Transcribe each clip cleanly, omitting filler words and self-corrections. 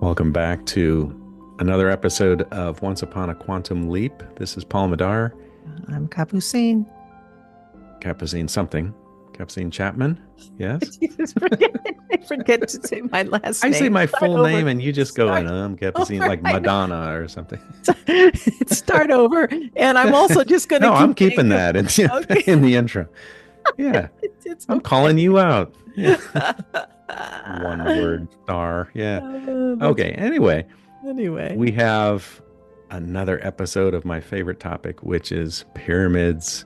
Welcome back to another episode of Once Upon a Quantum Leap. This is Paul Madar, I'm Capucine. Capucine something, Capucine Chapman. Yes. I forget to say my last I say name. my Start full over. name and you just go in, Start Capucine, over. like I know. Madonna or something. Start over. And I'm also just going to No, I'm keep keeping saying, that okay, in the intro. Yeah, it's I'm okay. calling you out. Yeah. One word star. Yeah. That's Okay. Anyway, anyway. we have another episode of my favorite topic, which is pyramids.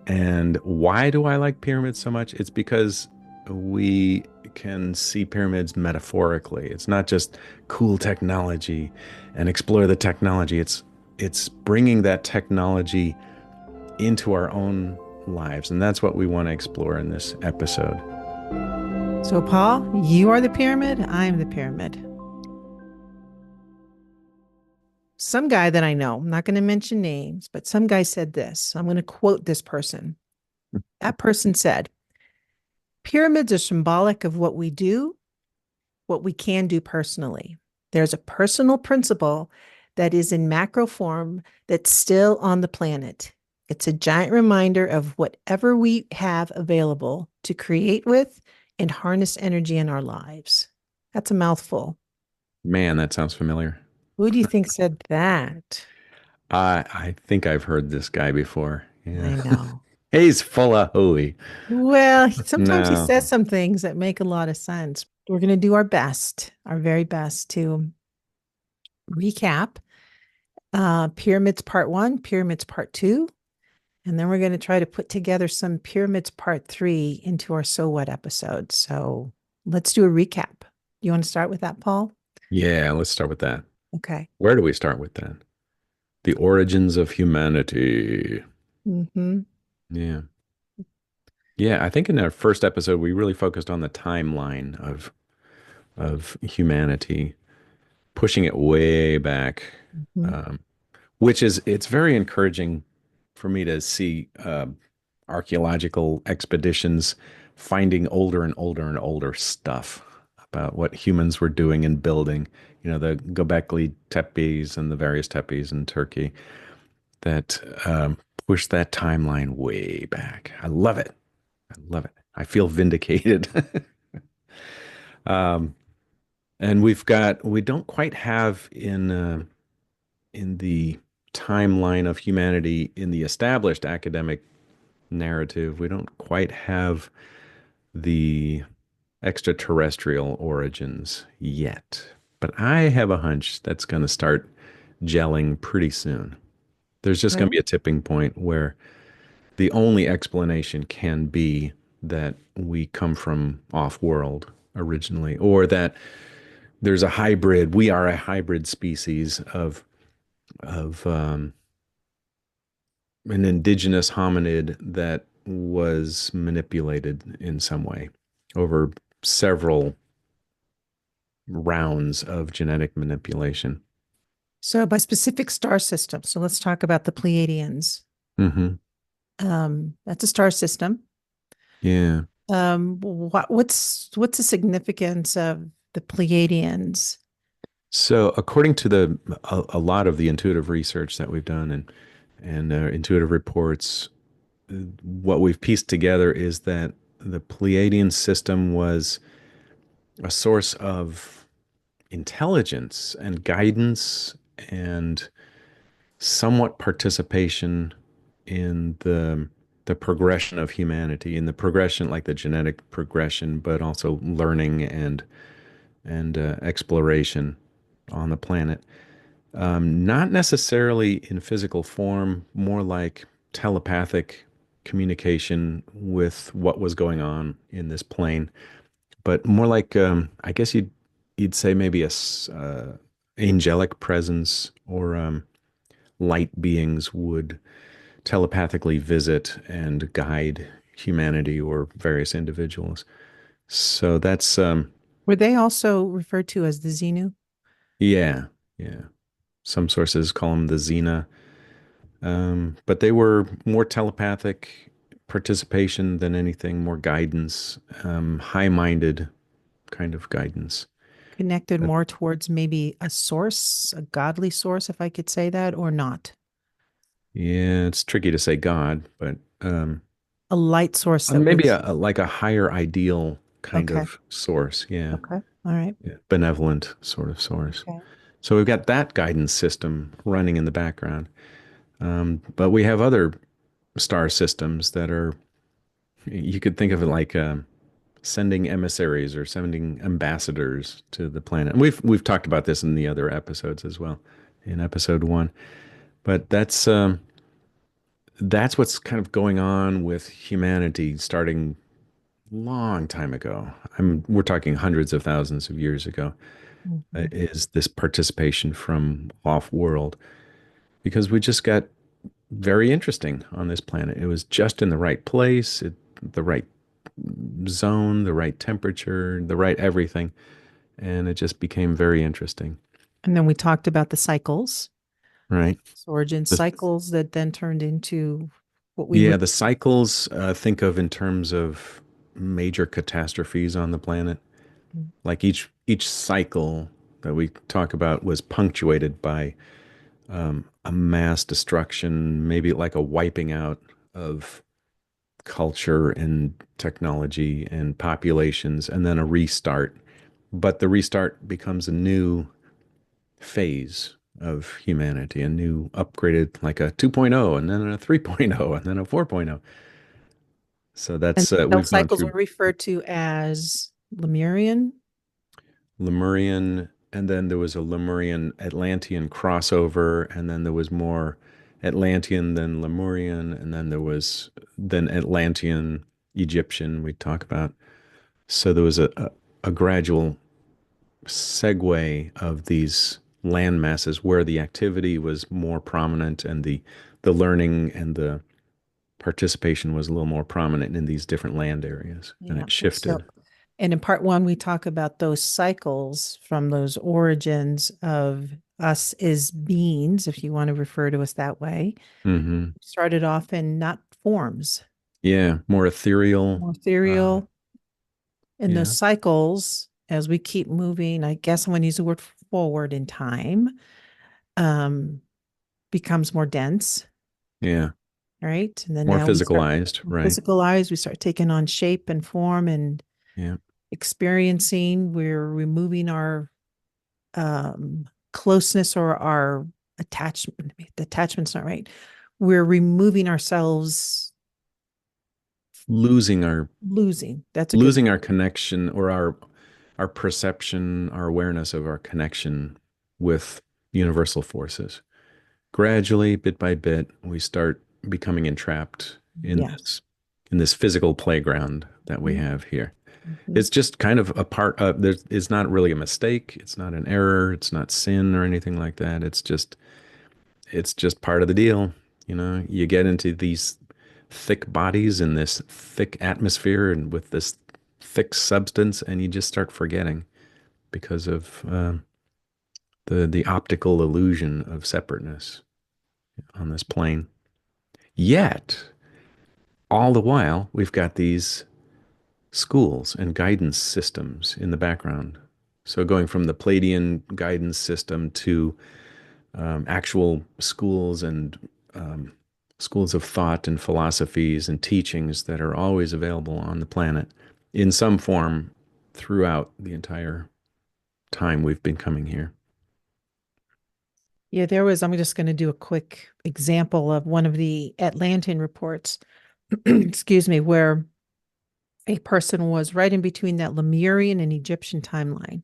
And why do I like pyramids so much? It's because we can see pyramids metaphorically. It's not just cool technology and explore the technology. It's bringing that technology into our own lives, and that's what we want to explore in this episode. So, Paul, you are the pyramid. I'm the pyramid. Some guy that I know, I'm not going to mention names, but some guy said this. I'm going to quote this person. That person said, pyramids are symbolic of what we do, what we can do personally. There's a personal principle that is in macro form that's still on the planet. It's a giant reminder of whatever we have available to create with and harness energy in our lives. That's a mouthful. Man, that sounds familiar. Who do you think said that? I think I've heard this guy before. Yeah. I know. He's full of hooey. Well, sometimes he No. says some things that make a lot of sense. We're going to do our best, our very best to recap pyramids part one, pyramids part two, and then we're going to try to put together some pyramids part three into our So What episode. So let's do a recap. You want to start with that, Paul? Yeah, let's start with that. Okay. Where do we start with that? The origins of humanity. Mm-hmm. Yeah. Yeah, I think in our first episode we really focused on the timeline of humanity, pushing it way back, Mm-hmm. um, which is it's very encouraging for me to see archaeological expeditions finding older and older and older stuff about what humans were doing and building. You know, the Göbekli Tepe's and the various tepes in Turkey that push that timeline way back. I love it. I love it. I feel vindicated. um, and we don't quite have in the timeline of humanity in the established academic narrative, we don't quite have the extraterrestrial origins yet. But I have a hunch that's going to start gelling pretty soon. There's just going to be Well, a tipping point where the only explanation can be that we come from off-world originally, or that there's a hybrid. We are a hybrid species of an indigenous hominid that was manipulated in some way over several rounds of genetic manipulation. so by specific star system. So let's talk about the Pleiadians. Hmm. That's a star system. Yeah. What's the significance of the Pleiadians? So according to a lot of the intuitive research that we've done and intuitive reports, what we've pieced together is that the Pleiadian system was a source of intelligence and guidance and somewhat participation in the progression of humanity, in the progression like the genetic progression, but also learning and exploration on the planet. Not necessarily in physical form, more like telepathic communication with what was going on in this plane, but more like I guess you'd say maybe angelic presence or light beings would telepathically visit and guide humanity or various individuals. So that's Were they also referred to as the Xenu? yeah, yeah. Some sources call them the Xena, but they were more telepathic participation than anything, more guidance, high-minded kind of guidance. Connected But more towards maybe a source, a godly source, if I could say that, or not. yeah, it's tricky to say God, but A light source that maybe was like a higher ideal kind okay. of source. Yeah. Okay. All right. Yeah. Benevolent sort of source. Okay. So we've got that guidance system running in the background. But we have other star systems that are, you could think of it like sending emissaries or sending ambassadors to the planet. And we've talked about this in the other episodes as well, in episode one. But that's what's kind of going on with humanity starting long time ago. We're talking hundreds of thousands of years ago. Mhm. Is this participation from off world because we just got very interesting on this planet. It was just in the right place, the right zone, the right temperature, the right everything, and it just became very interesting. And then we talked about the cycles, Right. origin The, cycles that then turned into what we yeah, would. the cycles think of in terms of major catastrophes on the planet. Like each cycle that we talk about was punctuated by a mass destruction, maybe like a wiping out of culture and technology and populations, and then a restart. But the restart becomes a new phase of humanity, a new upgraded, like a 2.0, and then a 3.0, and then a 4.0. So And that's those we've gone cycles were through referred to as Lemurian. Lemurian, and then there was a Lemurian Atlantean crossover, and then there was more Atlantean than Lemurian, and then there was then Atlantean Egyptian we talk about. So there was a gradual segue of these land masses where the activity was more prominent and the learning and the participation was a little more prominent in these different land areas, and Yeah. it So, shifted. and in part one, we talk about those cycles from those origins of us as beings, if you want to refer to us that way. Hmm. Started off in not forms, Yeah, more ethereal. more Uh, ethereal. And those yeah, cycles, as we keep moving, I guess I'm going to use the word forward in time, um, becomes more dense, yeah, right? And then more now we start physicalized, right? physicalize, we start taking on shape and form and Yeah, experiencing. We're removing our closeness or our attachment. The attachment's not right. We're removing ourselves, losing our losing. That's a good losing word. our connection or our perception, our awareness of our connection with universal forces. Gradually, bit by bit, we start becoming entrapped Yes. in this physical playground that we Mhm. have here. Mhm. It's just kind of a part of there's it's not really a mistake, it's not an error, it's not sin or anything like that. It's just part of the deal. You know, you get into these thick bodies in this thick atmosphere and with this thick substance, and you just start forgetting because of the optical illusion of separateness on this plane. Yet, all the while, we've got these schools and guidance systems in the background. So, going from the Palladian guidance system to actual schools and um, schools of thought and philosophies and teachings that are always available on the planet in some form throughout the entire time we've been coming here. Yeah, there was, I'm just going to do a quick example of one of the Atlantean reports, excuse me, where a person was right in between that Lemurian and Egyptian timeline.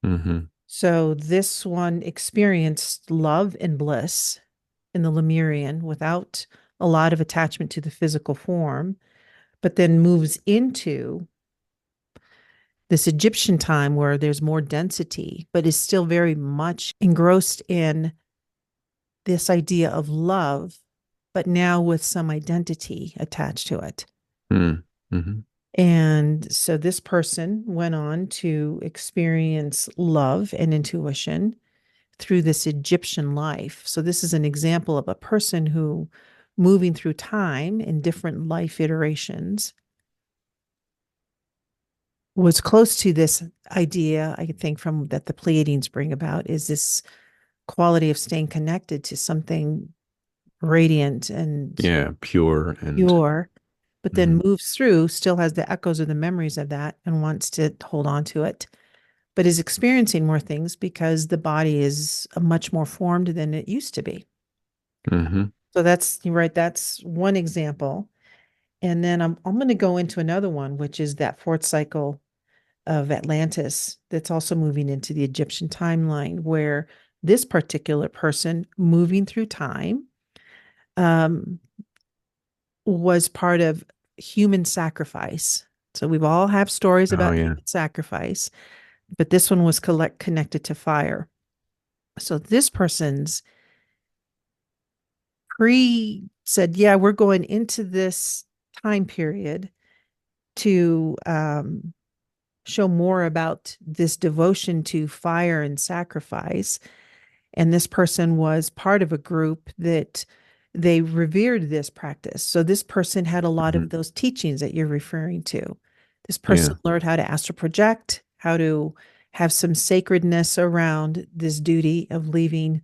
Hmm. So this one experienced love and bliss in the Lemurian without a lot of attachment to the physical form, but then moves into this Egyptian time where there's more density, but is still very much engrossed in this idea of love, but now with some identity attached to it. Mm-hmm. And so this person went on to experience love and intuition through this Egyptian life. So this is an example of a person who moving through time in different life iterations was close to this idea, I think, from that the Pleiadians bring about is this quality of staying connected to something radiant and Yeah, pure and pure, but then mhm, moves through, still has the echoes of the memories of that and wants to hold on to it, but is experiencing more things because the body is much more formed than it used to be. mhm. So that's you're right. That's one example. And then I'm going to go into another one, which is that fourth cycle of Atlantis that's also moving into the Egyptian timeline, where this particular person moving through time um, was part of human sacrifice. So we've all have stories Oh about yeah. human sacrifice, but this one was connected to fire. So this person's pre said, yeah, we're going into this time period to show more about this devotion to fire and sacrifice. And this person was part of a group that they revered this practice. So this person had a lot Mhm. of those teachings that you're referring to. This person Yeah. learned how to astral project, how to have some sacredness around this duty of leaving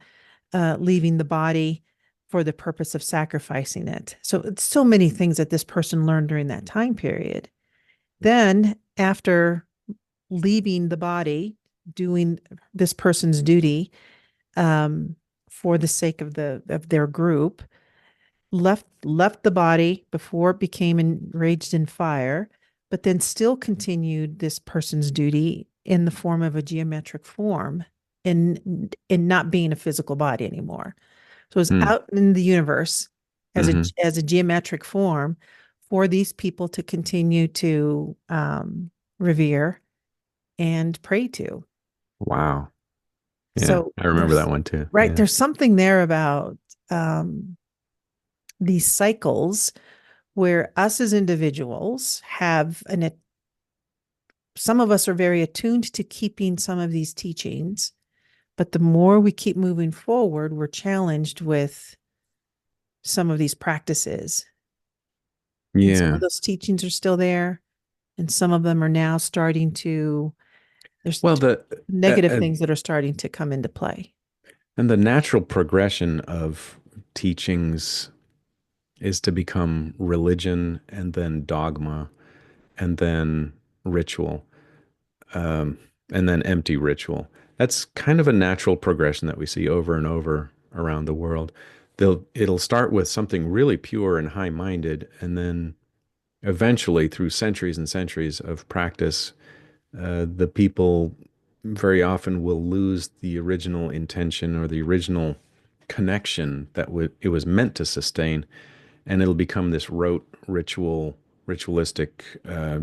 the body for the purpose of sacrificing it. So it's so many things that this person learned during that time period. Then after leaving the body, doing this person's duty um, for the sake of their group, left the body before it became enraged in fire, but then still continued this person's duty in the form of a geometric form in not being a physical body anymore. So it's Mm. out in the universe Mhm. as a geometric form for these people to continue to revere and pray to. Wow. Yeah, So I remember that there's one too. right, Yeah. there's something there about um, these cycles where us as individuals have some of us are very attuned to keeping some of these teachings, but the more we keep moving forward, we're challenged with some of these practices. And some of Yeah. those teachings are still there, and some of them are now starting to, there's Well, negative things that are starting to come into play. and the natural progression of teachings is to become religion and then dogma and then ritual, um, and then empty ritual. That's kind of a natural progression that we see over and over around the world. It'll start with something really pure and high-minded, and then eventually, through centuries and centuries of practice, the people very often will lose the original intention or the original connection that it was meant to sustain, and it'll become this rote ritualistic,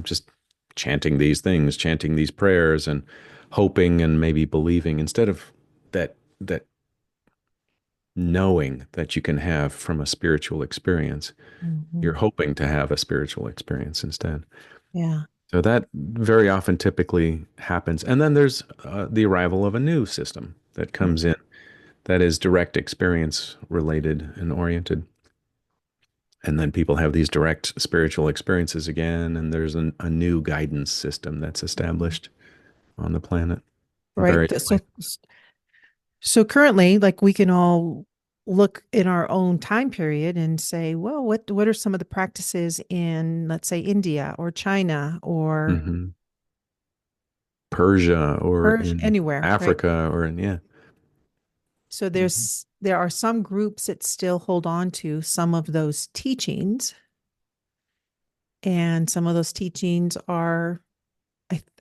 just chanting these things, chanting these prayers, and hoping and maybe believing instead of that knowing that you can have from a spiritual experience. You're Mhm. hoping to have a spiritual experience instead. Yeah. So that very often typically happens. And then there's the arrival of a new system that comes in that is direct experience related and oriented. And then people have these direct spiritual experiences again, and there's a new guidance system that's established on the planet Right. variously. So currently, like we can all look in our own time period and say, well, what are some of the practices in, let's say, India or China or Hmm. Persia or Persia, in anywhere, right? Africa or in, yeah. So Mhm. there are some groups that still hold on to some of those teachings, and some of those teachings are,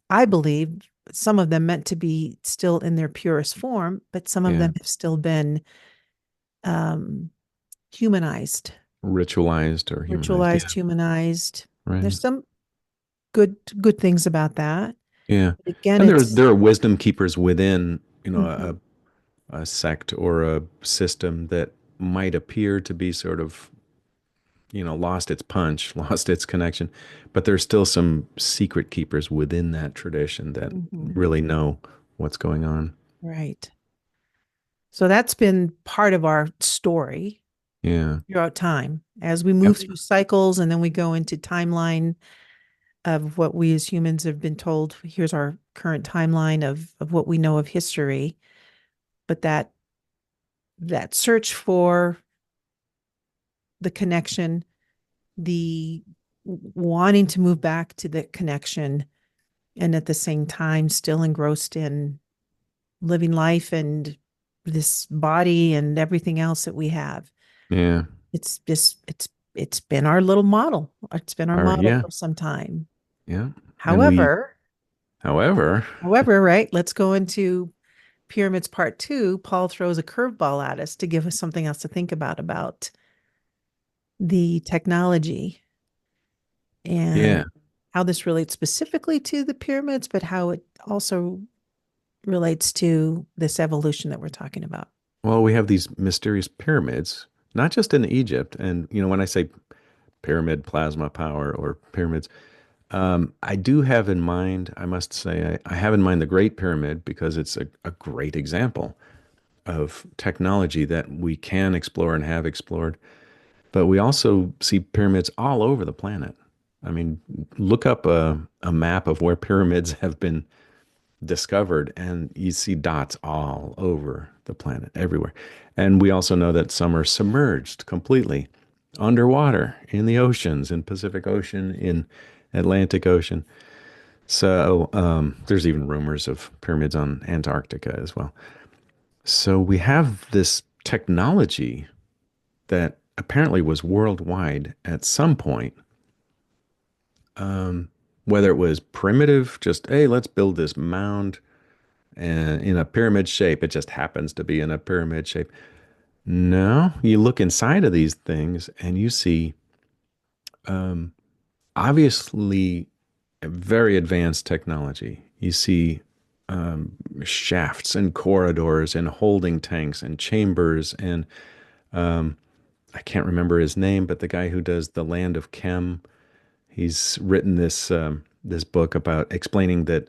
I believe, some of them meant to be still in their purest form, but some of Yeah. them have still been um, humanized, Ritualized or humanized. Yeah. ritualized, humanized. Right. There's some good things about that. Yeah. But again, And it's there are wisdom keepers within, mhm, a sect or a system that might appear to be sort of, lost its punch, lost its connection, but there's still some secret keepers within that tradition that mhm, really know what's going on. right. So that's been part of our story Yeah. throughout time as we move Yep. through cycles and then we go into timeline of what we as humans have been told. Here's our current timeline of what we know of history. But that search for the connection, the wanting to move back to the connection, and at the same time still engrossed in living life and this body and everything else that we have. Yeah. It's been our little model. It's been our model Yeah. for some time. Yeah. And However, however, however, right, let's go into pyramids part two. Paul throws a curveball at us to give us something else to think about the technology and yeah. how this relates specifically to the pyramids, but how it also relates to this evolution that we're talking about. Well, we have these mysterious pyramids, not just in Egypt. And, when I say pyramid plasma power or pyramids, I do have in mind, I must say, I have in mind the Great Pyramid because it's a great example of technology that we can explore and have explored. But we also see pyramids all over the planet. I mean, look up a map of where pyramids have been discovered, and you see dots all over the planet, everywhere. And we also know that some are submerged completely underwater in the oceans, in Pacific Ocean, in Atlantic Ocean. So there's even rumors of pyramids on Antarctica as well. So we have this technology that apparently was worldwide at some point. Whether it was primitive, just, hey, let's build this mound and in a pyramid shape. It just happens to be in a pyramid shape. No, you look inside of these things and you see obviously a very advanced technology. You see shafts and corridors and holding tanks and chambers and I can't remember his name, but the guy who does The Land of Chem, he's written this book about explaining that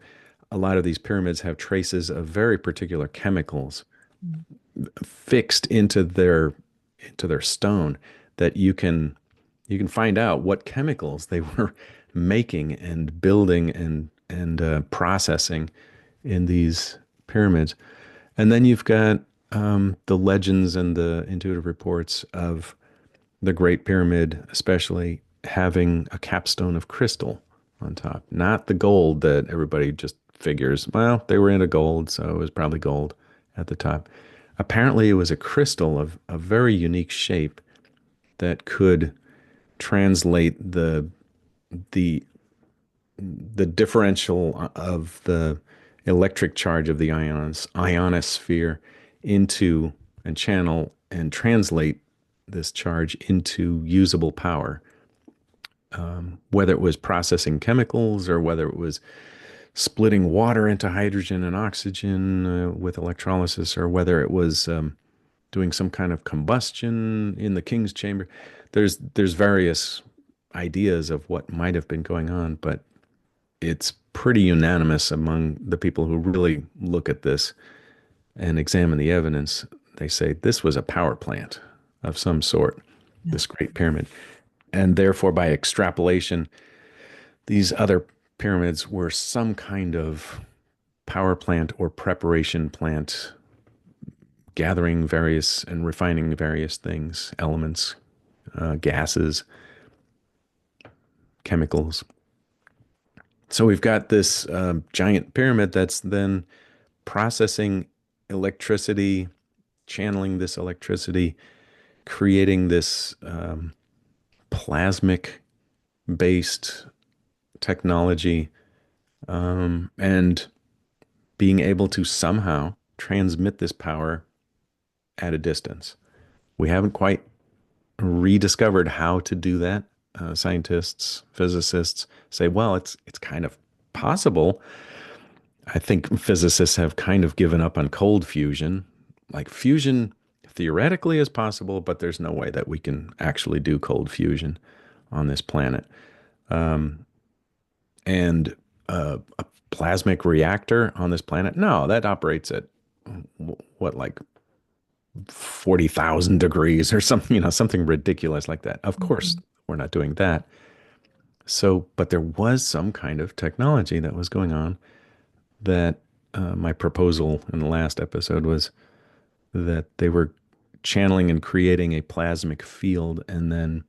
a lot of these pyramids have traces of very particular chemicals fixed into their stone that you can find out what chemicals they were making and building and processing in these pyramids. And then you've got the legends and the intuitive reports of the Great Pyramid, especially having a capstone of crystal on top, not the gold that everybody just figures. Well, they were into gold, so it was probably gold at the top. Apparently, it was a crystal of a very unique shape that could translate the the differential of the electric charge of the ionosphere into and channel and translate this charge into usable power, whether it was processing chemicals or whether it was splitting water into hydrogen and oxygen with electrolysis, or whether it was doing some kind of combustion in the king's chamber. There's various ideas of what might have been going on, but it's pretty unanimous among the people who really look at this and examine the evidence. They say this was a power plant of some sort, Yeah. this Great Pyramid. And therefore, by extrapolation, these other pyramids were some kind of power plant or preparation plant, gathering various and refining various things, elements, gases, chemicals. So we've got this giant pyramid that's then processing electricity, channeling this electricity, creating this plasmic based technology, and being able to somehow transmit this power at a distance. We haven't quite rediscovered how to do that. Scientists, physicists say, well, it's kind of possible. I think physicists have kind of given up on cold fusion. Like fusion theoretically is possible, but there's no way that we can actually do cold fusion on this planet. And a plasmic reactor on this planet, no, that operates at what, like 40,000 degrees or something, something ridiculous like that. Of course, Mhm. we're not doing that. So, but there was some kind of technology that was going on that my proposal in the last episode was that they were channeling and creating a plasmic field, and then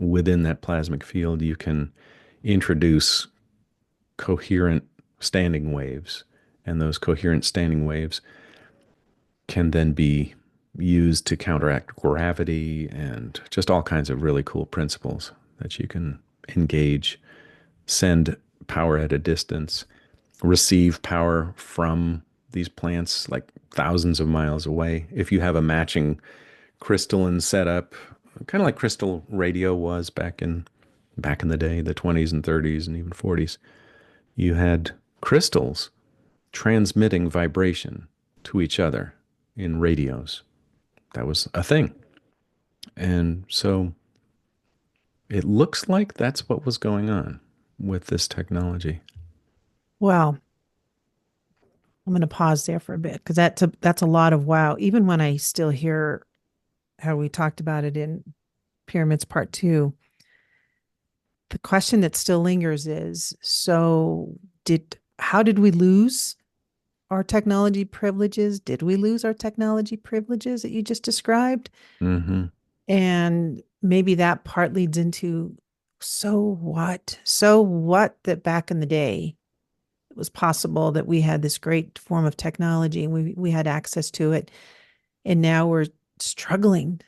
within that plasmic field, you can introduce coherent standing waves, and those coherent standing waves can then be used to counteract gravity and just all kinds of really cool principles that you can engage, send power at a distance, receive power from these plants like thousands of miles away. If you have a matching crystalline setup, kind of like crystal radio was back in the day, the 20s and 30s and even 40s, you had crystals transmitting vibration to each other in radios. That was a thing. And so it looks like that's what was going on with this technology. Well, I'm going to pause there for a bit because that's a lot of wow. Even when I still hear how we talked about it in Pyramids Part Two, the question that still lingers is, so did how did we lose our technology privileges? Did we lose our technology privileges that you just described? Hmm. And maybe that part leads into, so what? So what that back in the day it was possible that we had this great form of technology and we had access to it, and now we're struggling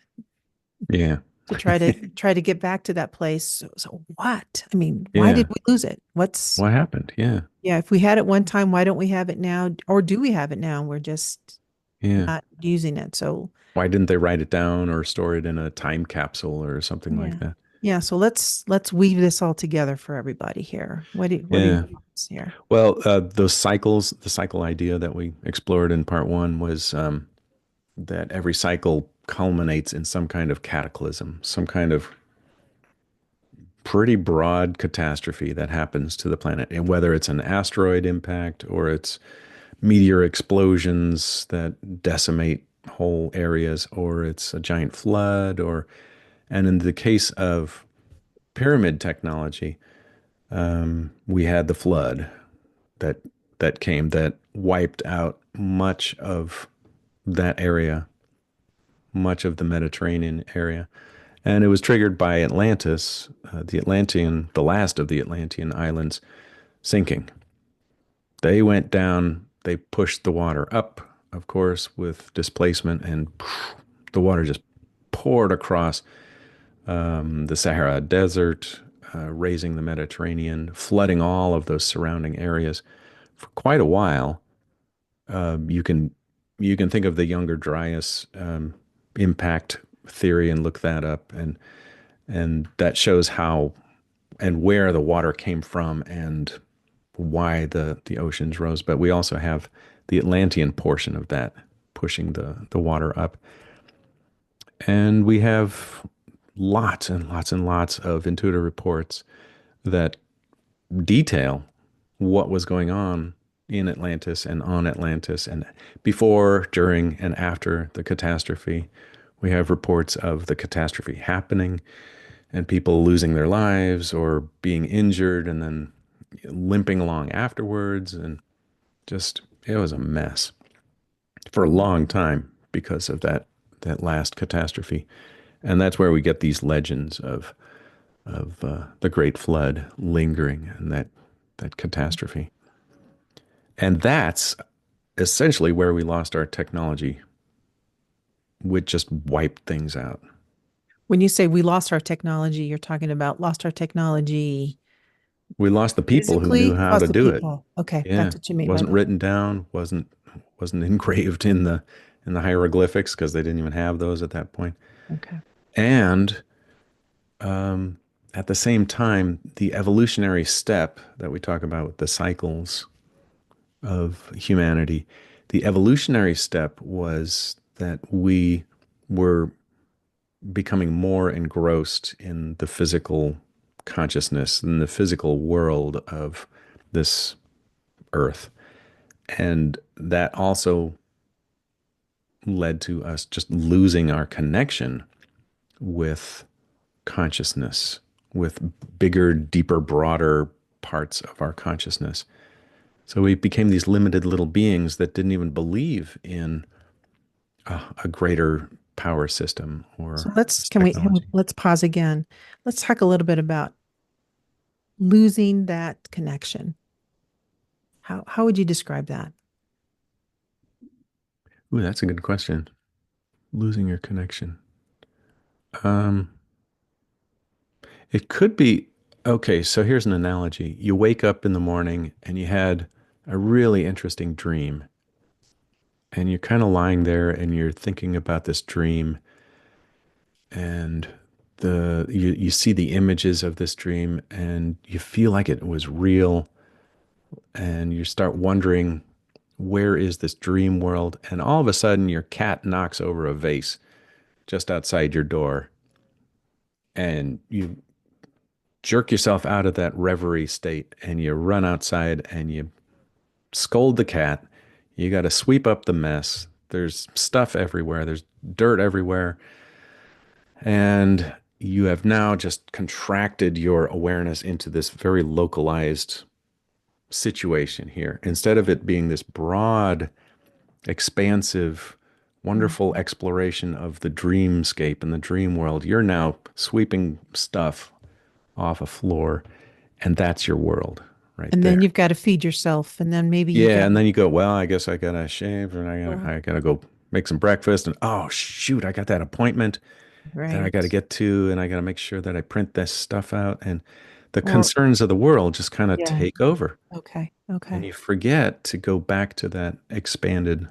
Yeah. to try to get back to that place. So what? I mean, why did Yeah. we lose it? What's What happened? Yeah. Yeah, if we had it one time, why don't we have it now? Or do we have it now? We're just Yeah. not using it. So Why didn't they write it down or store it in a time capsule or something like yeah. that? Yeah, so let's weave this all together for everybody here. What are your Yeah. thoughts here? Well, those cycles, the cycle idea that we explored in part one was that every cycle culminates in some kind of cataclysm, some kind of pretty broad catastrophe that happens to the planet. And whether it's an asteroid impact or it's meteor explosions that decimate whole areas, or it's a giant flood, and in the case of pyramid technology, we had the flood that came that wiped out much of that area, much of the Mediterranean area. And it was triggered by Atlantis, the Atlantean, the last of the Atlantean islands sinking. They went down, they pushed the water up, of course, with displacement, and the water just poured across the Sahara Desert, raising the Mediterranean, flooding all of those surrounding areas for quite a while. You can think of the Younger Dryas impact theory and look that up, and that shows how and where the water came from and why the oceans rose. But we also have the Atlantean portion of that pushing the water up, and we have lots and lots and lots of intuitive reports that detail what was going on in Atlantis and on Atlantis and before, during, and after the catastrophe. We have reports of the catastrophe happening and people losing their lives or being injured and then limping along afterwards. And just, it was a mess for a long time because of that last catastrophe. And that's where we get these legends of the Great Flood lingering and that catastrophe. And that's essentially where we lost our technology, which just wiped things out. When you say we lost our technology, you're talking about lost our technology We lost the people who knew physically, how to lost the do it. people. Okay, Yeah, that's what you mean by wasn't that. written down, wasn't engraved in the hieroglyphics because they didn't even have those at that point. Okay. And um, at the same time, the evolutionary step that we talk about with the cycles of humanity, the evolutionary step was that we were becoming more engrossed in the physical consciousness, in the physical world of this earth. And that also led to us just losing our connection with consciousness, with bigger, deeper, broader parts of our consciousness. So we became these limited little beings that didn't even believe in a greater power system So or let's this can we technology. let's pause again. Let's talk a little bit about losing that connection. How would you describe that? Ooh, that's a good question. Losing your connection. Um, it could be okay. So here's an analogy. You wake up in the morning and you had a really interesting dream, and you're kind of lying there and you're thinking about this dream, and you see the images of this dream and you feel like it was real, and you start wondering, where is this dream world? And all of a sudden your cat knocks over a vase just outside your door, and you jerk yourself out of that reverie state and you run outside and you scold the cat. You got to sweep up the mess. There's stuff everywhere, there's dirt everywhere. And you have now just contracted your awareness into this very localized situation here. Instead of it being this broad, expansive, wonderful Mhm. exploration of the dreamscape and the dream world, you're now sweeping stuff off a floor, and that's your world right And then there. you've got to feed yourself, and then maybe you Yeah, got and then you go, well, I guess I gotta shave and to, I gotta go make some breakfast, and oh shoot, I got that appointment that I gotta right. get to, and I gotta make sure that I print this stuff out, and the Or concerns of the world just kind of yeah. take over, Okay. and Okay. you forget to go back to that expanded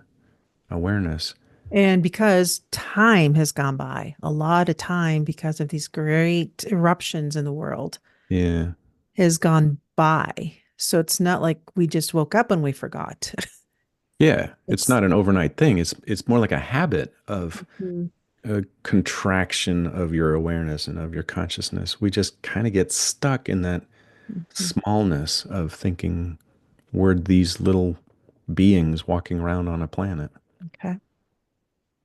awareness. And because time has gone by, a lot of time because of these great eruptions in the world Yeah. has gone by. So it's not like we just woke up and we forgot. Yeah, it's It's not an overnight thing. It's more like a habit of Mhm. a contraction of your awareness and of your consciousness. We just kind of get stuck in that Mhm. smallness of thinking we're these little beings walking around on a planet. Okay.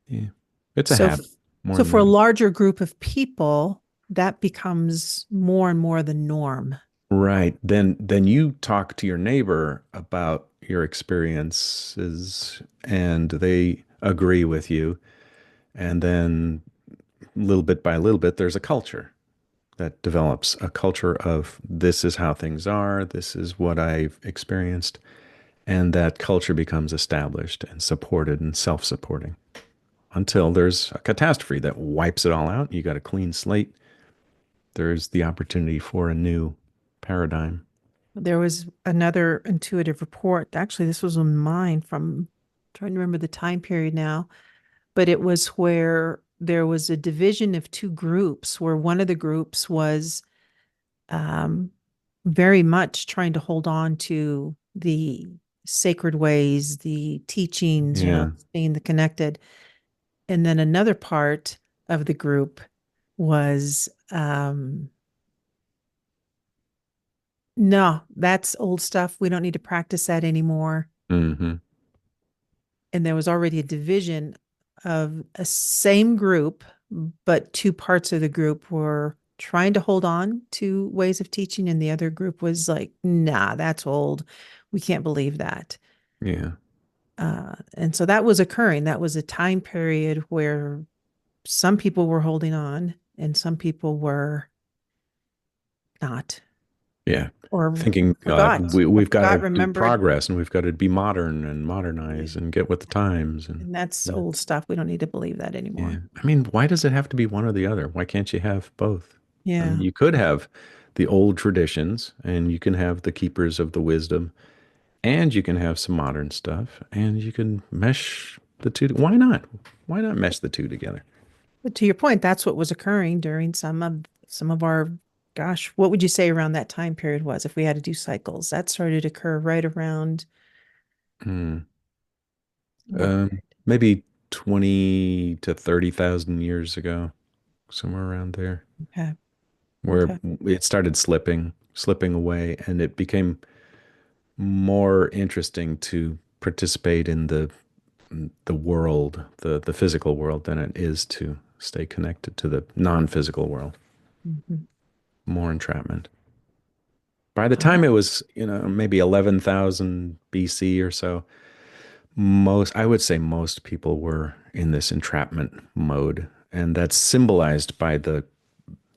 Yeah. It's a So, habit more so than for a anything. larger group of people, that becomes more and more the norm. Right. Then you talk to your neighbor about your experiences and they agree with you. And then little bit by little bit, there's a culture that develops, a culture of this is how things are, this is what I've experienced. And that culture becomes established and supported and self-supporting until there's a catastrophe that wipes it all out. You got a clean slate. There's the opportunity for a new paradigm. There was another intuitive report. Actually, this was on mine from trying to remember the time period now, but it was where there was a division of two groups where one of the groups was um, very much trying to hold on to the sacred ways, the teachings, Yeah. being the connected. And then another part of the group was, no, that's old stuff. We don't need to practice that anymore. Hmm. And there was already a division of a same group, but two parts of the group were trying to hold on to ways of teaching, and the other group was like, nah, that's old. We can't believe that. Yeah. And so that was occurring. That was a time period where some people were holding on and some people were not, Yeah. or Thinking we've got forgot, to do remembered. progress and we've got to be modern and Yeah. modernize and get with the times. And And that's yeah. old stuff. We don't need to believe that Yeah. anymore. I mean, why does it have to be one or the other? Why can't you have both? I mean, Yeah. you could have the old traditions and you can have the keepers of the wisdom and you can have some modern stuff and you can mesh the two. Why not? Why not mesh the two together? But to your point, that's what was occurring during some of our, gosh, what would you say around that time period was if we had to do cycles? That started to occur right around Hmm. what? Maybe 20 to 30,000 years ago, somewhere around there, Okay. where Okay. it started slipping away, and it became more interesting to participate in the world, the physical world, than it is to stay connected to the non-physical world. Mhm. more entrapment. By the time it Oh, was, maybe 11,000 BC or so, I would say most people were in this entrapment mode, and that's symbolized by the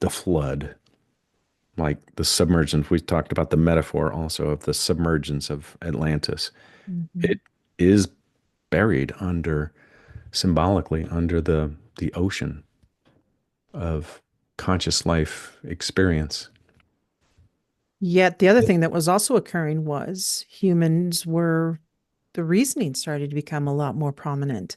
flood, like the submergence. We talked about the metaphor also of the submergence of Atlantis. mhm. It is buried under, symbolically, under the ocean of conscious life experience. Yet the other thing that was also occurring was the reasoning started to become a lot more prominent.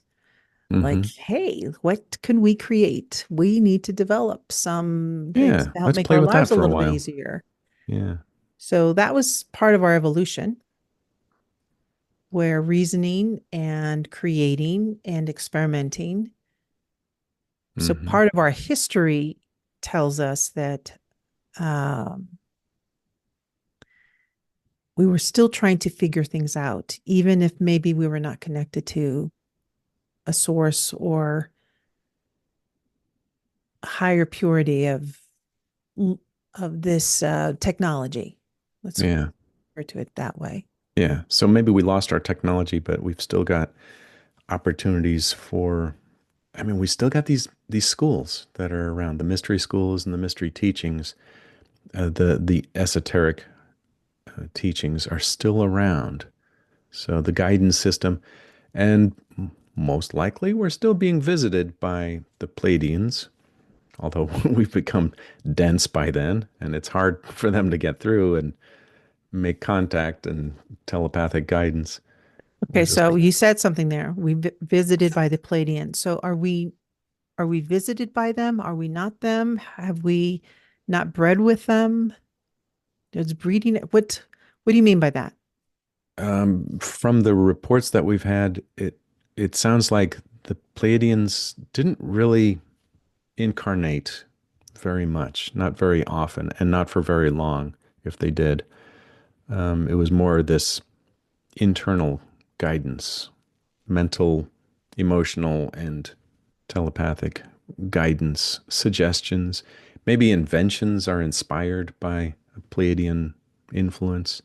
Like, Hmm. hey, what can we create? We need to develop some things Yeah, to help let's make play our with that lives a for a little bit while. easier. Yeah. So that was part of our evolution, where reasoning and creating and experimenting. So Hmm. part of our history tells us that um, we were still trying to figure things out, even if maybe we were not connected to a source or higher purity of this technology. Let's Yeah. refer to it that way. Yeah. So maybe we lost our technology, but we've still got opportunities for, I mean, we still got these schools that are around, the mystery schools and the mystery teachings. The esoteric teachings are still around. So the guidance system, and most likely we're still being visited by the Pleiadians, although we've become dense by then, and it's hard for them to get through and make contact and telepathic guidance. We're Okay, just, so you said something there. Visited by the Palladians. So are we visited by them? Are we not them? Have we not bred with them? There's breeding. What do you mean by that? from the reports that we've had, it sounds like the Pleiadians didn't really incarnate very much, not very often, and not for very long, if they did. It was more this internal guidance, mental, emotional, and telepathic guidance, suggestions. Maybe inventions are inspired by a Pleiadian influence,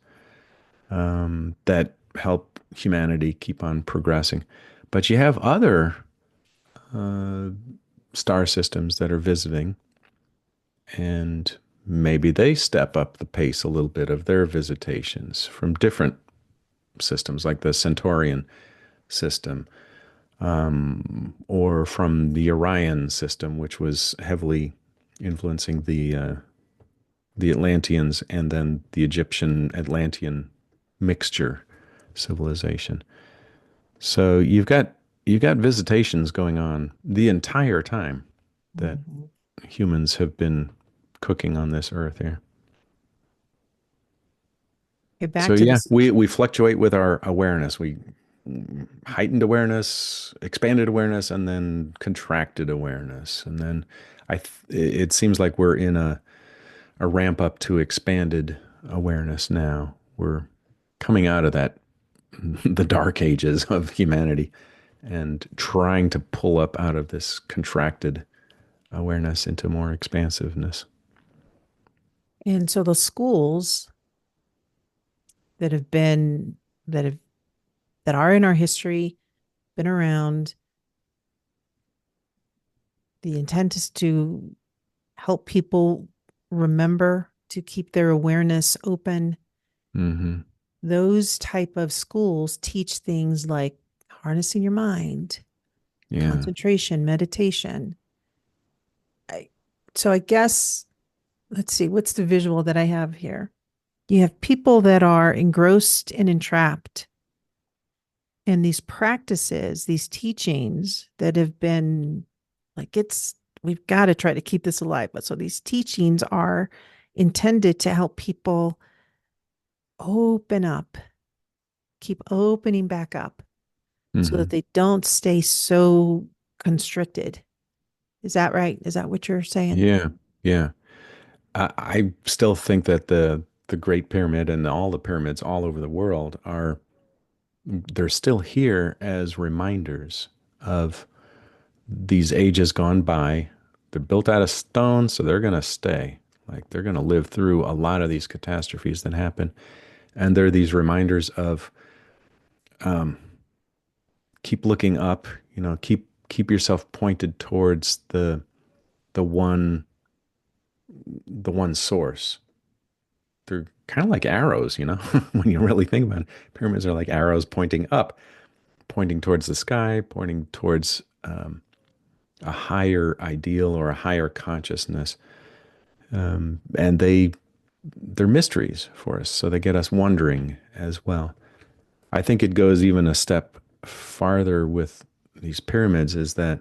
that help humanity keep on progressing. But you have other star systems that are visiting, and maybe they step up the pace a little bit of their visitations from different systems, like the Centaurian system, or from the Orion system, which was heavily influencing the Atlanteans and then the Egyptian Atlantean mixture civilization. So you've got visitations going on the entire time that Mhm. humans have been cooking on this earth here. Okay, So back to yeah, this. we fluctuate with our awareness. We heightened awareness, expanded awareness, and then contracted awareness. And then it seems like we're in a ramp up to expanded awareness now. We're coming out of that the dark ages of humanity and trying to pull up out of this contracted awareness into more expansiveness. And so the schools that have been that have that are in our history, been around, the intent is to help people remember to keep their awareness open. Hmm. Those type of schools teach things like harnessing your mind, Yeah. concentration, meditation. I, so I guess, let's see, what's the visual that I have here? You have people that are engrossed and entrapped in these practices, these teachings that have been like, we've got to try to keep this alive. But so these teachings are intended to help people open up, keep opening back up so that Hmm. they don't stay so constricted. Is that right? Is that what you're saying? Yeah. Yeah. I still think that the Great Pyramid and all the pyramids all over the world they're still here as reminders of these ages gone by. They're built out of stone, so they're going to stay. Like they're going to live through a lot of these catastrophes that happen. And they're these reminders of keep looking up, keep yourself pointed towards the one the one source. They're kind of like arrows, when you really think about it. Pyramids are like arrows pointing up, pointing towards the sky, pointing towards a higher ideal or a higher consciousness. And they're mysteries for us, so they get us wondering as well. I think it goes even a step farther with these pyramids is that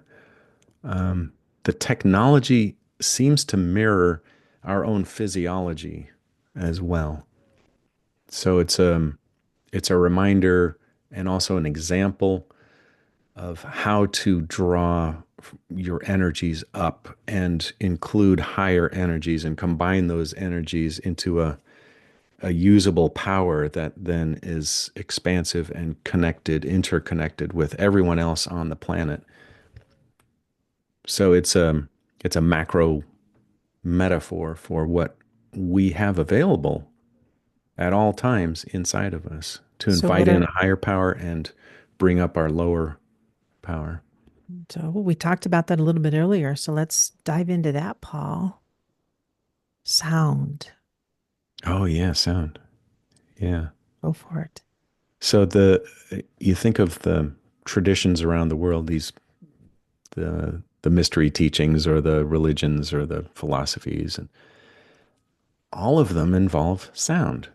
the technology seems to mirror our own physiology as well. So it's a reminder and also an example of how to draw your energies up and include higher energies and combine those energies into a usable power that then is expansive and connected, interconnected with everyone else on the planet. So it's a macro metaphor for what we have available at all times inside of us to So invite what in are a higher power and bring up our lower power. so we talked about that a little bit earlier. So let's dive into that, Paul. Sound. Oh yeah, sound. Yeah. Go for it. So you think of the traditions around the world, the mystery teachings or the religions or the philosophies, and all of them involve sound,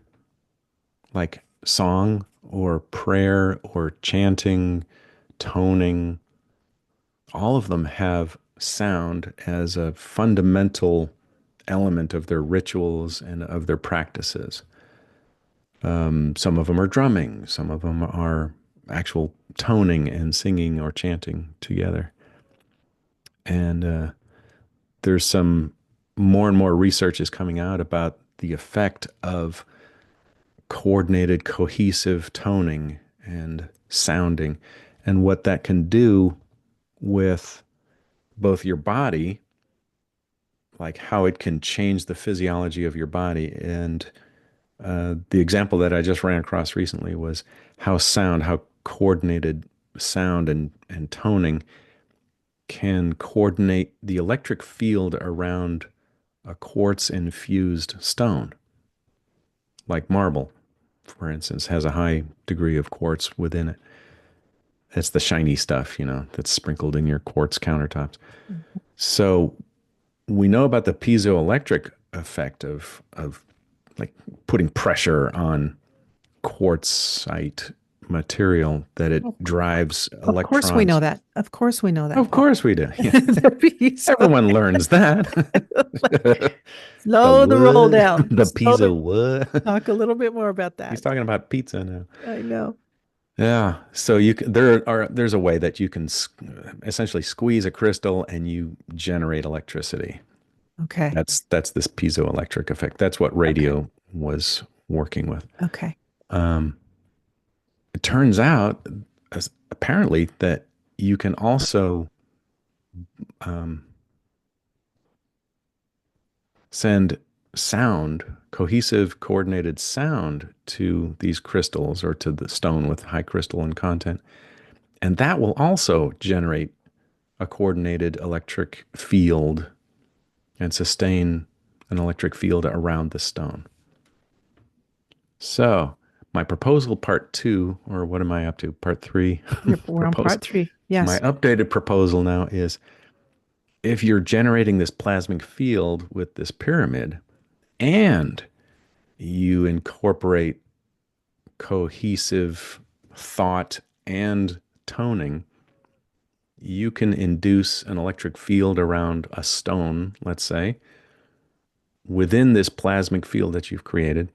like song or prayer or chanting, toning. All of them have sound as a fundamental element of their rituals and of their practices. Some of them are drumming, some of them are actual toning and singing or chanting together. And there's some more and more research is coming out about the effect of coordinated, cohesive toning and sounding, and what that can do with both your body, like how it can change the physiology of your body. And the example that I just ran across recently was how coordinated sound and toning can coordinate the electric field around a quartz infused stone, like marble, for instance, has a high degree of quartz within it. It's the shiny stuff, that's sprinkled in your quartz countertops. Mhm. So we know about the piezoelectric effect of like putting pressure on quartzite material that it Of drives of course we know electrons. that. Of course we know that, Of Paul. course we do. Yeah. The piece Everyone learns that. The slow the roll wood, down. the pizza wood. Talk a little bit more about He's that. talking about pizza now. I know. Yeah. So there's a way that you can essentially squeeze a crystal and you generate electricity. Okay. That's this piezoelectric effect. That's what Okay. radio was working with. Okay. Um, it turns out, apparently, that you can also um, send sound, cohesive, coordinated sound to these crystals or to the stone with high crystalline content. And that will also generate a coordinated electric field and sustain an electric field around the stone. So, my proposal part two, or what am I up to? Part three We're on proposal. part three. My Yes. updated proposal now is if you're generating this plasmic field with this pyramid and you incorporate cohesive thought and toning, you can induce an electric field around a stone, let's say, within this plasmic field that you've created.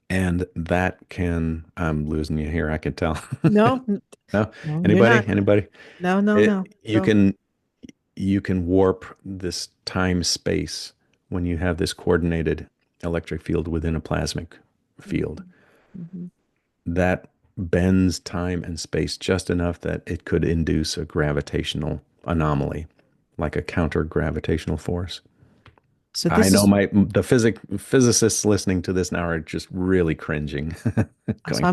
And that can, I'm losing you here, I can tell. No, No? no, you're Anybody? not. Anybody? No, no, It, no. you Go. can you can warp this time space when you have this coordinated electric field within a plasmic field. Mhm. Mhm. That bends time and space just enough that it could induce a gravitational anomaly, like a counter gravitational force. So I this know is the physicists listening to this now are just really cringing, so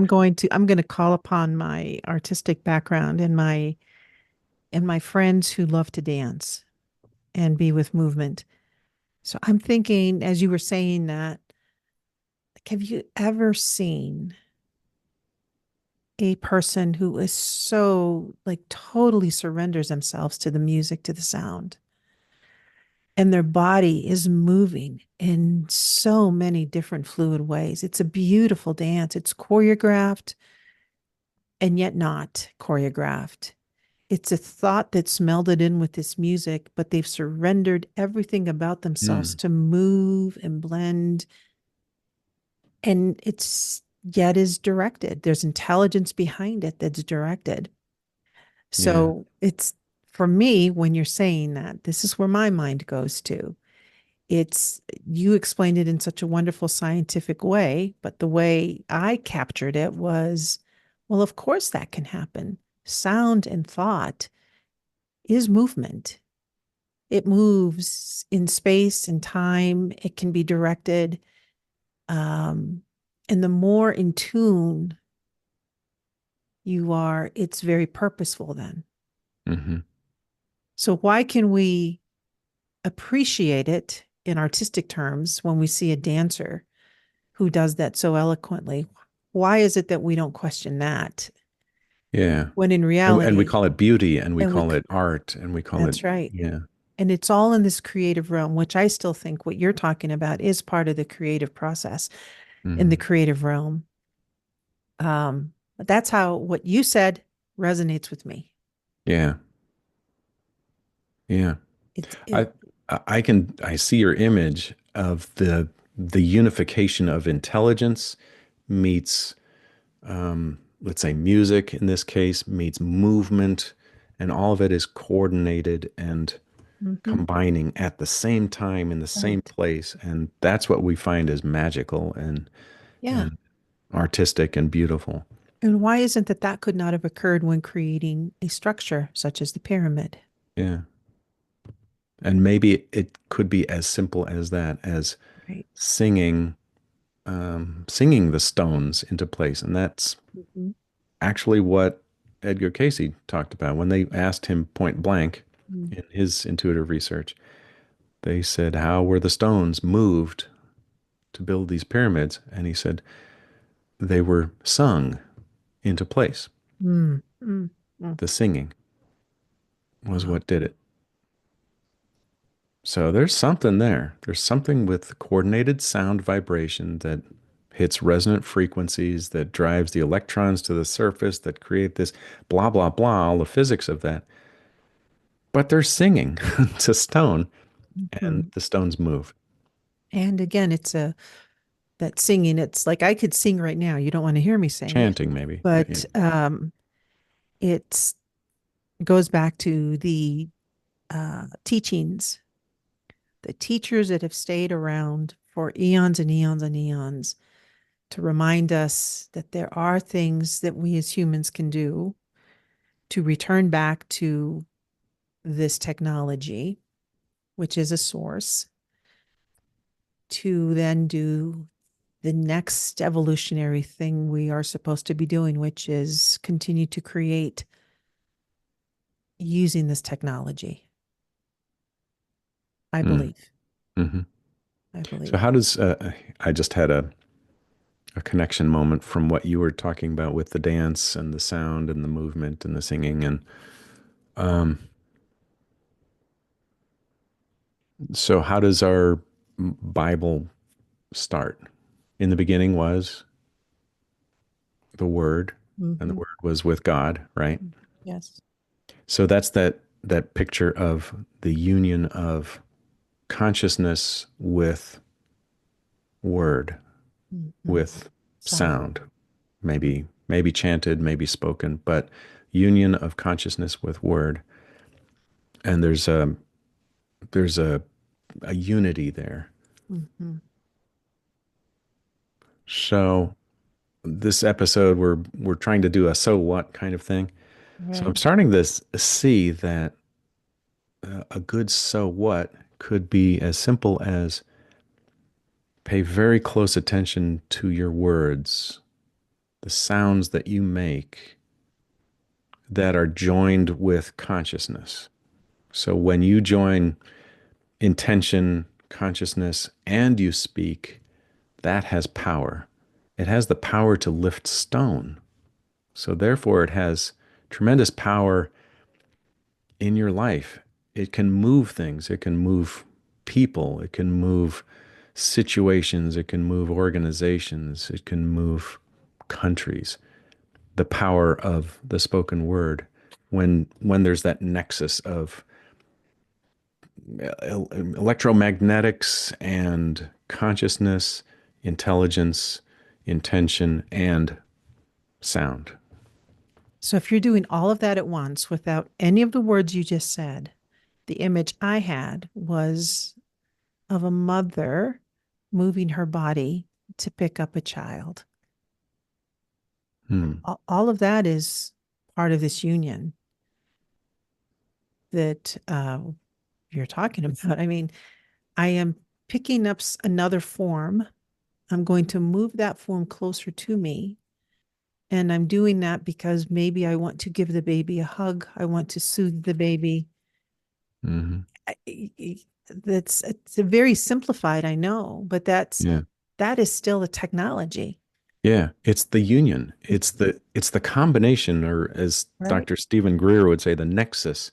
going, I'm going to call upon my artistic background and my friends who love to dance and be with movement. So I'm thinking, as you were saying that, like, have you ever seen a person who is so like totally surrenders themselves to the music, to the sound, and their body is moving in so many different fluid ways? It's a beautiful dance. It's choreographed and yet not choreographed. It's a thought that's melded in with this music, but they've surrendered everything about themselves hmm, to move and blend. And it's yet is directed. There's intelligence behind it that's directed. yeah, So it's for me, when you're saying that, this is where my mind goes to. It's you explained it in such a wonderful scientific way, but the way I captured it was, well, of course that can happen. Sound and thought is movement. It moves in space and time. It can be directed. Um, and the more in tune you are, it's very purposeful then. hmm, So, why can we appreciate it in artistic terms when we see a dancer who does that so eloquently? Why is it that we don't question that yeah. when in And we reality, call it beauty, and we and we, call it art, and we call it, that's right. yeah. And it's all in this creative realm, which I still think what you're talking about is part of the creative process in the Hmm, creative realm. But that's how what you said resonates with me. yeah, yeah. It's I it. I see your image of the unification of intelligence meets let's say music in this case meets movement, and all of it is coordinated and Mhm. combining at the same time in the same Right. place, and that's what we find as magical Yeah. and artistic and beautiful. And why isn't that that could not have occurred when creating a structure such as the pyramid? Yeah. And maybe it could be as simple as that, as Right. singing singing the stones into place. And that's Mhm. actually what Edgar Casey talked about when they asked him point blank Mm. in his intuitive research. They said, how were the stones moved to build these pyramids? And he said, they were sung into place. Mm. Mm. Mm. The singing was Wow. what did it. So there's something there. There's something with coordinated sound vibration that hits resonant frequencies, that drives the electrons to the surface, that create this blah, blah, blah, all the physics of that. But they're singing to stone, and Mhm. the stones move. And again, it's a that singing. It's like I could sing right now. You don't want to hear me sing, Chanting, maybe. Yeah. but it's goes back to the teachings, the teachers that have stayed around for eons and eons and eons to remind us that there are things that we as humans can do to return back to this technology, which is a source, to then do the next evolutionary thing we are supposed to be doing, which is continue to create using this technology. I Mm, believe. hmm. I So believe. how does I just had a connection moment from what you were talking about with the dance and the sound and the movement and the singing, and um, so how does our Bible start? In the beginning was the Word, and the Mm-hmm. Word was with God, right? Yes. So that's that picture of the union of consciousness with word, Mm-hmm. with Sound. sound, maybe chanted, maybe spoken, but union of consciousness with word. And there's a unity there. Mm-hmm. So this episode we're trying to do a so what kind of thing. So I'm Right. starting to see that a good so what could be as simple as pay very close attention to your words, the sounds that you make that are joined with consciousness. So when you join intention, consciousness, and you speak, that has power. It has the power to lift stone. So therefore, it has tremendous power in your life. It can move things. It can move people. It can move situations. It can move organizations. It can move countries. The power of the spoken word when there's that nexus of electromagnetics and consciousness, intelligence, intention, and sound. So if you're doing all of that at once without any of the words you just said, the image I had was of a mother moving her body to pick up a child. Hmm. All of that is part of this union that you're talking about. I mean, I am picking up another form. I'm going to move that form closer to me. And I'm doing that because maybe I want to give the baby a hug. I want to soothe the baby. Hmm. That's it's a very simplified, I know, but Yeah. that is still a technology, Yeah. It's the union. It's the combination, or as right? Dr. Stephen Greer would say, the nexus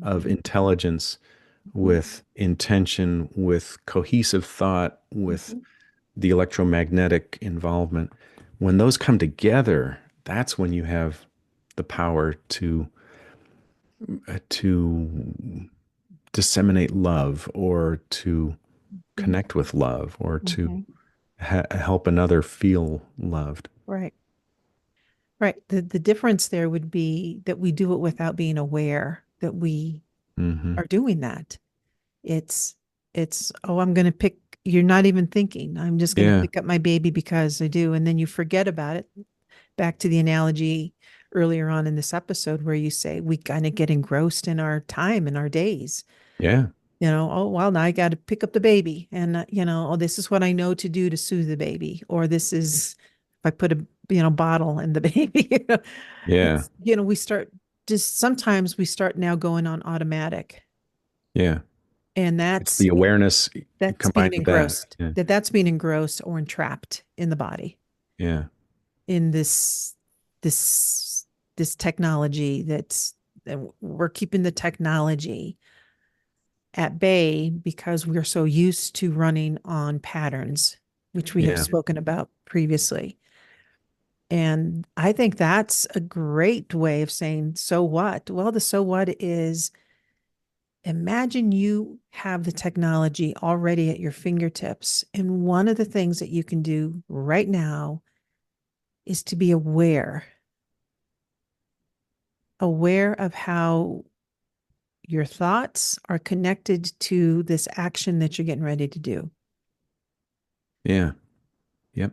of Mhm, intelligence mhm, with intention, with cohesive thought, with mhm, the electromagnetic involvement. When those come together, that's when you have the power to disseminate love, or to mhm, connect with love, or to mhm. help another feel loved. Right. Right. The difference there would be that we do it without being aware that we Hmm. are doing that. It's oh, I'm going to pick, you're not even thinking. I'm just going to Yeah. pick up my baby because I do, and then you forget about it. Back to the analogy earlier on in this episode where you say we kind of get engrossed in our time and our days. Yeah. Oh, well, now I got to pick up the baby. And, oh, this is what I know to do to soothe the baby. Or this is, if I put a, bottle in the baby, Yeah. it's, we start just sometimes we start now going on automatic. Yeah. And It's the awareness that's being combined with that. engrossed, Yeah. that's being engrossed or entrapped in the body Yeah. in this, this technology that we're keeping the technology at bay because we're so used to running on patterns, which we have Yeah. spoken about previously. And I think that's a great way of saying, so what? Well, the so what is, imagine you have the technology already at your fingertips. And one of the things that you can do right now is to be aware of how your thoughts are connected to this action that you're getting ready to do. Yeah. Yep.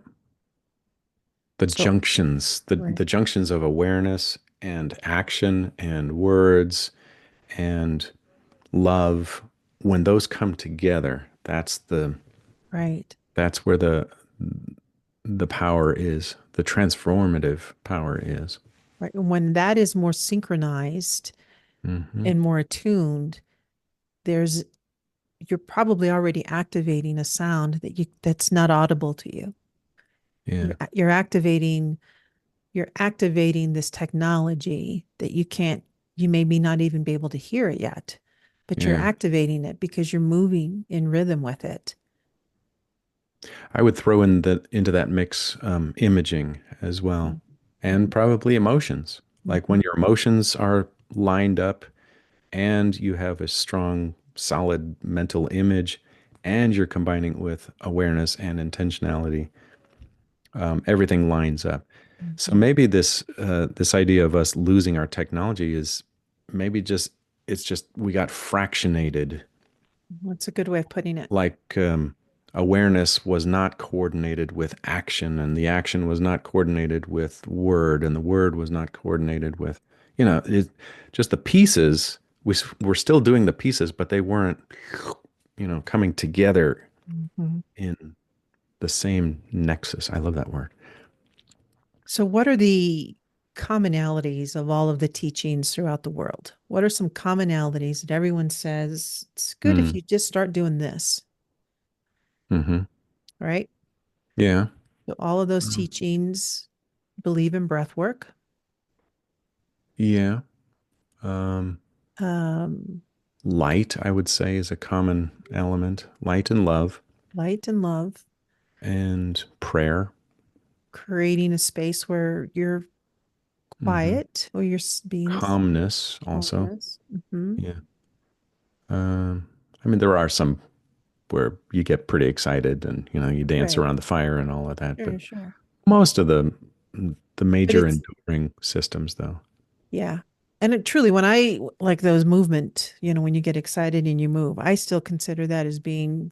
The So, junctions, the right. the junctions of awareness and action and words and love, when those come together, Right. that's where the power is, the transformative power is. Right. And when that is more synchronized Hmm. and more attuned, there's you're probably already activating a sound that's not audible to you. Yeah. You're activating this technology that you maybe not even be able to hear it yet, but you're Yeah. activating it because you're moving in rhythm with it. I would throw into that mix imaging as well, and probably emotions. Like when Mhm. your emotions are lined up and you have a strong, solid mental image, and you're combining it with awareness and intentionality, everything lines up. So Mhm. maybe this idea of us losing our technology is maybe just it's just we got fractionated, That's a good way of putting it. like awareness was not coordinated with action, and the action was not coordinated with word, and the word was not coordinated with, just the pieces. We're still doing the pieces, but they weren't. coming together Mhm. in the same nexus. I love that word. So, what are the commonalities of all of the teachings throughout the world? What are some commonalities that everyone says it's good if Mm, you just start doing this, hmm. right? Yeah. So, all of those Um, teachings believe in breath work, yeah. Um, um, Light, I would say, is a common element. Light and love light and love, and prayer. creating a space where you're Hmm. quiet or you're being Calmness also. calmness. Hmm. Yeah. Um, I mean, there are some where you get pretty excited and you dance Right. around the fire and all of that, but Sure, sure. most of the But major it's, enduring systems, though. yeah. And it truly, when I like those movement, when you get excited and you move, I still consider that as being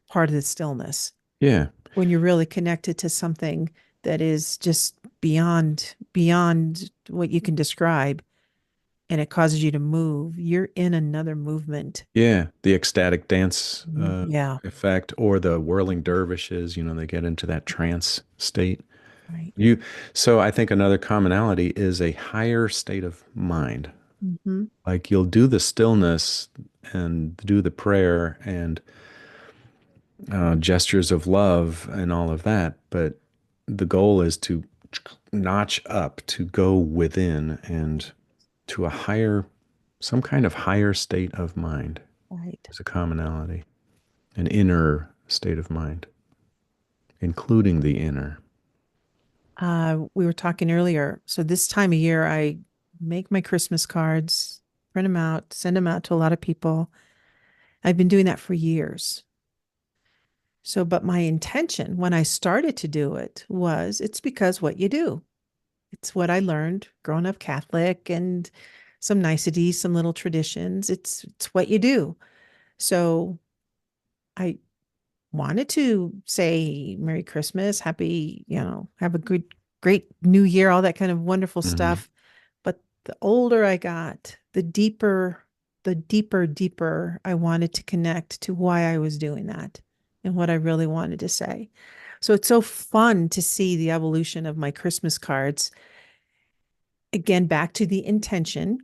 part of the stillness. Yeah. When you're really connected to something that is just beyond what you can describe and it causes you to move, you're in another movement. Yeah, the ecstatic dance Yeah. effect, or the whirling dervishes, they get into that trance state. Right. You, so I think another commonality is a higher state of mind. Hmm. Like you'll do the stillness and do the prayer and gestures of love and all of that, but the goal is to notch up, to go within and to some kind of higher state of mind Right. is a commonality, an inner state of mind, including the inner. We were talking earlier. So this time of year, I make my Christmas cards, print them out, send them out to a lot of people. I've been doing that for years. So, but my intention when I started to do it was it's because what you do. It's what I learned growing up Catholic and some niceties, some little traditions. It's what you do. So I wanted to say Merry Christmas, happy, have a good, great new year, all that kind of wonderful Hmm. stuff. But the older I got, deeper I wanted to connect to why I was doing that and what I really wanted to say. So it's so fun to see the evolution of my Christmas cards. Again, back to the intention,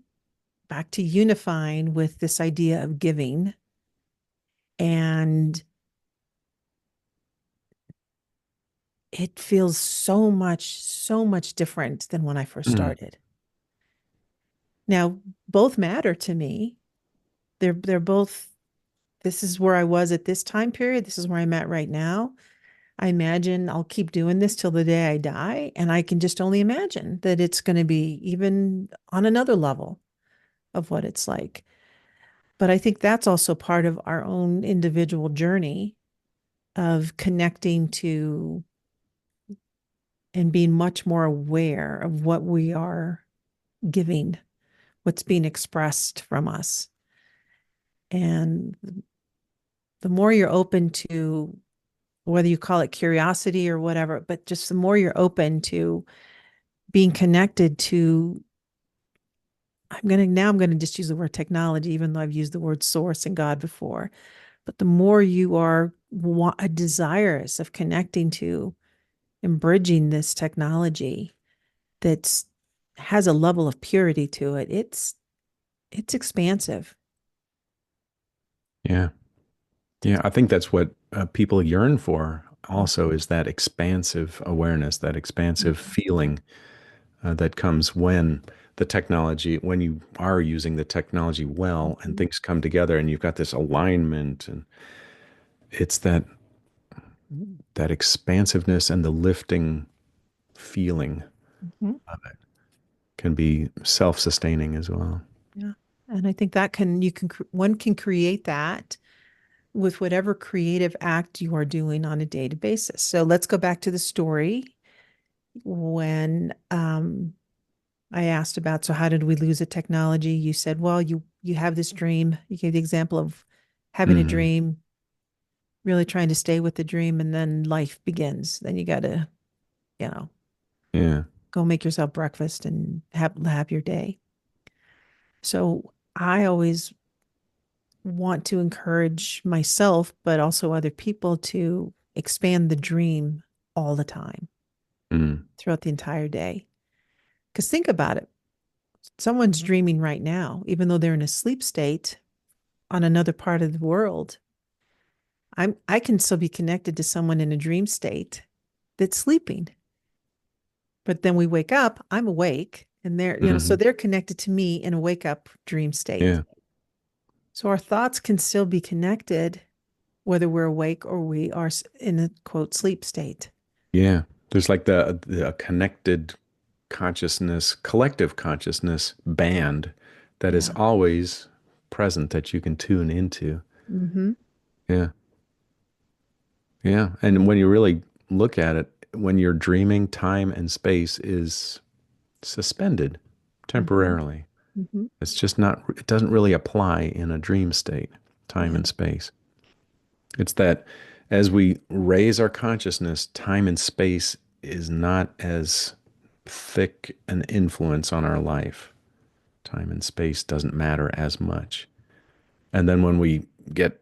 back to unifying with this idea of giving. And it feels so much different than when I first Mm. started. Now, both matter to me. They're both, this is where I was at this time period. This is where I'm at right now. I imagine I'll keep doing this till the day I die. And I can just only imagine that it's going to be even on another level of what it's like. But I think that's also part of our own individual journey of connecting to and being much more aware of what we are giving, what's being expressed from us. And the more you're open to, whether you call it curiosity or whatever, but just the more you're open to being connected to, I'm going to just use the word technology, even though I've used the word source and God before. But the more you are desirous of connecting to and bridging this technology that's has a level of purity to it, it's expansive. Yeah. Yeah. I think that's what people yearn for also is that expansive awareness, that expansive Mhm. feeling that comes when you are using the technology well and Mhm. things come together and you've got this alignment and it's that expansiveness and the lifting feeling Mhm. of it can be self-sustaining as well. Yeah. And I think that one can create that with whatever creative act you are doing on a daily basis. So let's go back to the story when I asked about, so how did we lose the technology? You said, well, you have this dream. You gave the example of having a Hmm. dream, really trying to stay with the dream, and then life begins. Then you got to, you know, Yeah. go make yourself breakfast and have your day. So I always want to encourage myself, but also other people to expand the dream all the time Mm, throughout the entire day. Because think about it, someone's dreaming right now, even though they're in a sleep state on another part of the world. I can still be connected to someone in a dream state that's sleeping. But then we wake up, I'm awake, and so hmm. they're connected to me in a wake up dream state. Yeah. So our thoughts can still be connected whether we're awake or we are in a quote sleep state. Yeah. There's like the connected consciousness, collective consciousness band that is Yeah. always present that you can tune into. Mm-hmm. Yeah. Yeah. And when you really look at it, when you're dreaming, time and space is suspended Mm-hmm. temporarily. Mm-hmm. It's just not, it doesn't really apply in a dream state, time Yeah. and space. It's that as we raise our consciousness, time and space is not as thick an influence on our life. Time and space doesn't matter as much. And then when we get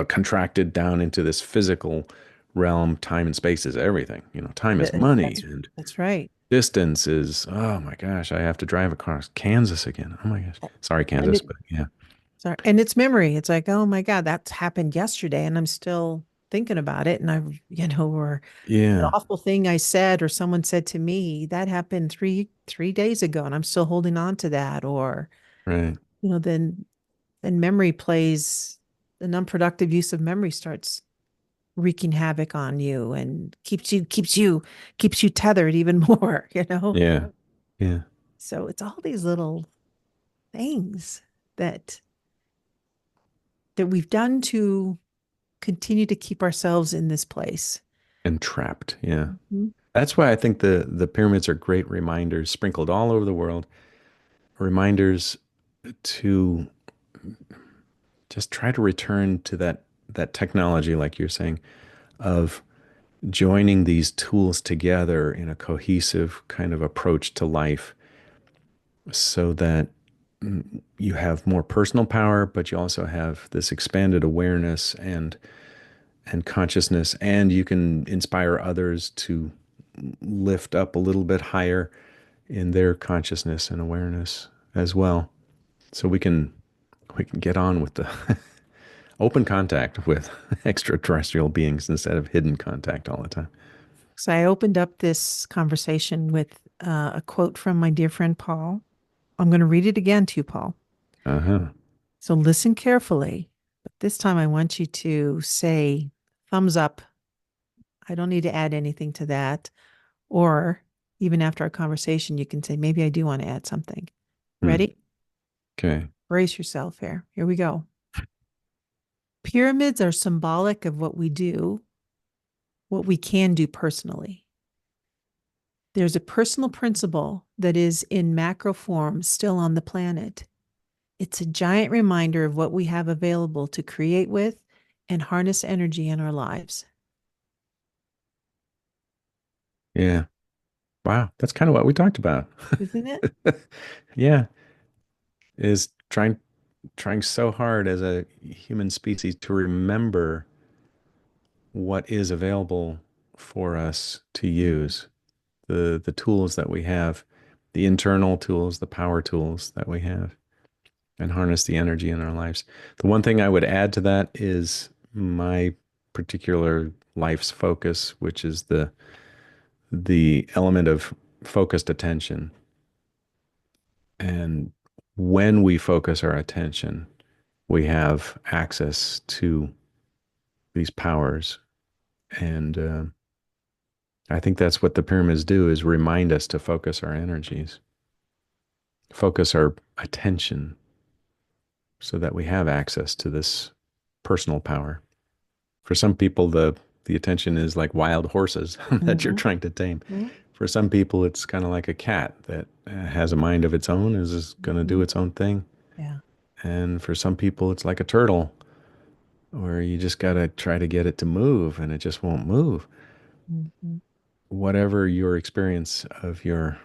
contracted down into this physical realm, time and space is everything. You know, time is money That's and that's right. distance is, oh my gosh, I have to drive across Kansas again. Oh my gosh. Sorry, And Kansas, it but yeah. sorry. And it's memory. It's like, oh my God, that's happened yesterday and I'm still thinking about it. And or an Yeah, awful thing I said or someone said to me, that happened three days ago and I'm still holding on to that. Or, right. then memory plays an unproductive use of memory starts wreaking havoc on you and keeps you tethered even more. Yeah, yeah. So it's all these little things that we've done to continue to keep ourselves in this place. And trapped. Yeah. Mhm. That's why I think the pyramids are great reminders sprinkled all over the world, reminders to just try to return to that technology, like you're saying, of joining these tools together in a cohesive kind of approach to life so that you have more personal power, but you also have this expanded awareness and consciousness, and you can inspire others to lift up a little bit higher in their consciousness and awareness as well. So we can get on with the open contact with extraterrestrial beings instead of hidden contact all the time. So I opened up this conversation with a quote from my dear friend Paul. I'm going to read it again to you, Paul. Uh-huh. So listen carefully. But this time I want you to say thumbs up. I don't need to add anything to that. Or even after our conversation, you can say, maybe I do want to add something. Hmm. Ready? Okay. Brace yourself here. Here we go. Pyramids are symbolic of what we do, what we can do personally. There's a personal principle that is in macro form still on the planet. It's a giant reminder of what we have available to create with and harness energy in our lives. Yeah. Wow. That's kind of what we talked about. Isn't it? Yeah. Is trying so hard as a human species to remember what is available for us to use, the tools that we have, the internal tools, the power tools that we have, and harness the energy in our lives. The one thing I would add to that is my particular life's focus, which is the element of focused attention. And when we focus our attention, we have access to these powers. And I think that's what the pyramids do is remind us to focus our energies, focus our attention so that we have access to this personal power. For some people, the attention is like wild horses that you're Mm-hmm. trying to tame. For some people, it's kind of like a cat that has a mind of its own, is going to do Mm-hmm. its own thing. Yeah. And for some people, it's like a turtle where you just got to try to get it to move and it just won't move. Mm-hmm. Whatever your experience of your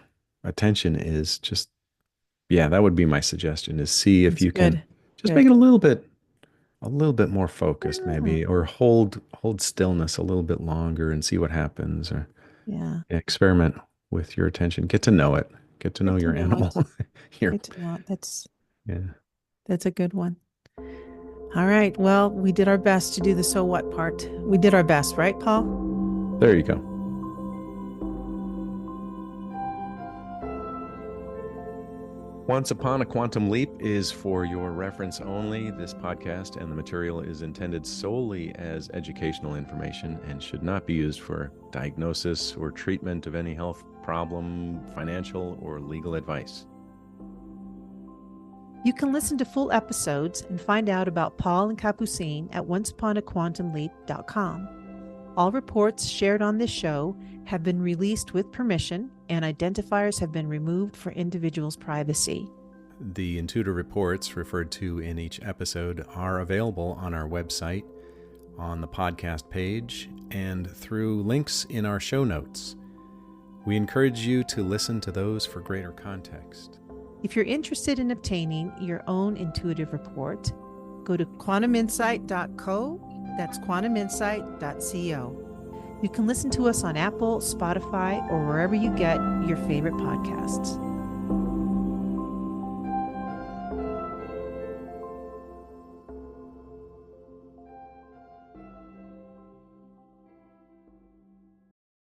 attention is, just, yeah, that would be my suggestion is see if It's you can good. just make Good. it a little bit a little bit more focused, maybe, or hold stillness a little bit longer and see what happens, or Yeah. experiment with your attention. Get to know it. Get to know Get to your know animal. it. Your Get to know it. yeah. That's a good one. All right. Well, we did our best to do the so what part. We did our best, right, Paul? There you go. Once Upon a Quantum Leap is for your reference only. This podcast and the material is intended solely as educational information and should not be used for diagnosis or treatment of any health problem, financial, or legal advice. You can listen to full episodes and find out about Paul and Capucine at onceuponaquantumleap.com. All reports shared on this show have been released with permission, and identifiers have been removed for individuals' privacy. The intuitive reports referred to in each episode are available on our website, on the podcast page, and through links in our show notes. We encourage you to listen to those for greater context. If you're interested in obtaining your own intuitive report, go to quantuminsight.co. That's quantuminsight.co. You can listen to us on Apple, Spotify, or wherever you get your favorite podcasts.